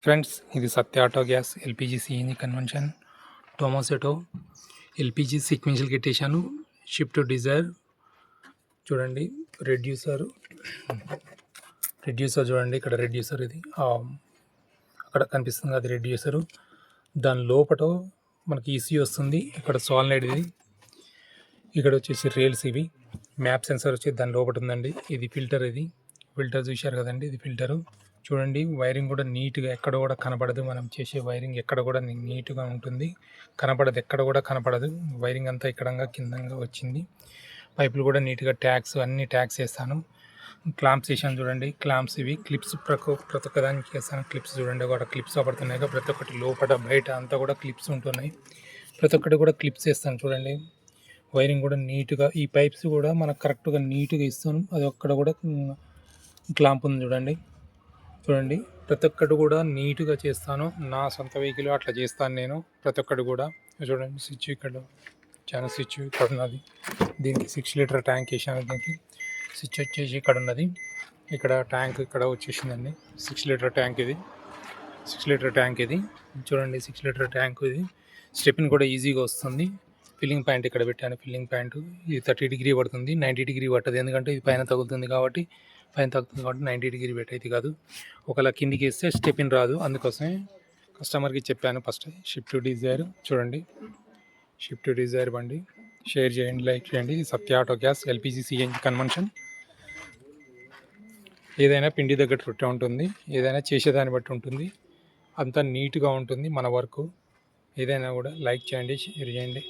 Friends, ఇది Satya auto gas LPG CNG conversion Tomasetto LPG sequential పెట్టేశాను. Swift Dzire చూడండి, reducer చూడండి, ఇక్కడ రెడ్యూసర్ ఇది అక్కడ కనిపిస్తుంది, అది రెడ్యూసరు. దాని లోపల మనకి ఈసీ వస్తుంది. ఇక్కడ సాలినాయిడ్ ఇది, ఇక్కడ వచ్చేసి రేల్స్, ఇవి మ్యాప్ సెన్సర్ వచ్చి దాని లోపల ఉందండి. ఇది ఫిల్టర్, ఇది ఫిల్టర్ చూశారు కదండి, ఇది ఫిల్టరు. చూడండి, వైరింగ్ కూడా నీట్గా ఎక్కడ కూడా కనపడదు. మనం చేసే వైరింగ్ ఎక్కడ కూడా నీట్గా ఉంటుంది, కనపడదు, ఎక్కడ కూడా కనపడదు. వైరింగ్ అంతా ఇక్కడంగా కిందంగా వచ్చింది. పైపులు కూడా నీట్గా ట్యాగ్స్, అన్ని ట్యాగ్స్ వేస్తాను. క్లాంప్స్ వేసాను చూడండి, క్లాంప్స్ ఇవి క్లిప్స్ ప్రతి ఒక్కదానికి వేస్తాను. క్లిప్స్ చూడండి, ఒక క్లిప్స్ పడుతున్నాయి, ప్రతి ఒక్కటి లోపల బయట అంతా కూడా క్లిప్స్ ఉంటున్నాయి. ప్రతి ఒక్కటి కూడా క్లిప్స్ వేస్తాను చూడండి. వైరింగ్ కూడా నీట్గా, ఈ పైప్స్ కూడా మనకు కరెక్ట్గా నీట్గా ఇస్తాను. అది ఒక్కడ కూడా క్లాంప్ ఉంది చూడండి. ప్రతి ఒక్కటి కూడా నీట్గా చేస్తాను. నా సొంత వెహికల్ అట్లా చేస్తాను నేను. ప్రతి ఒక్కటి కూడా చూడండి, స్విచ్ ఇక్కడ చాలా స్విచ్ ఇక్కడ ఉన్నది. దీనికి 6 లీటర్ ట్యాంక్ వేసాను. దీనికి స్విచ్ వచ్చేసి ఇక్కడ ఉన్నది. ఇక్కడ ట్యాంక్ ఇక్కడ వచ్చేసిందండి. 6 లీటర్ ట్యాంక్ ఇది, 6 లీటర్ ట్యాంక్ ఇది చూడండి. 6 లీటర్ ట్యాంక్ ఇది. స్టెప్ని కూడా ఈజీగా వస్తుంది. ఫిల్లింగ్ పాయింట్ ఇక్కడ పెట్టాను. ఫిల్లింగ్ పాయింట్ ఇది 30 డిగ్రీ పడుతుంది, 90 డిగ్రీ పట్టదు. ఎందుకంటే ఇది పైన తగులుతుంది కాబట్టి 90 డిగ్రీ పెట్టేది కాదు. ఒకవేళ కిందికి వేస్తే స్టెపిన్ రాదు. అందుకోసమే కస్టమర్కి చెప్పాను ఫస్ట్. షిఫ్ట్ డిజైర్ చూడండి, షిఫ్ట్ డిజైర్ బండి షేర్ చేయండి, లైక్ చేయండి. Satya auto gas LPG CNG conversion. ఏదైనా పిండి దగ్గర రొట్టె ఉంటుంది, ఏదైనా చేసేదాన్ని బట్టి ఉంటుంది. అంతా నీట్గా ఉంటుంది మన వర్క్. ఏదైనా కూడా లైక్ చేయండి, షేర్ చేయండి.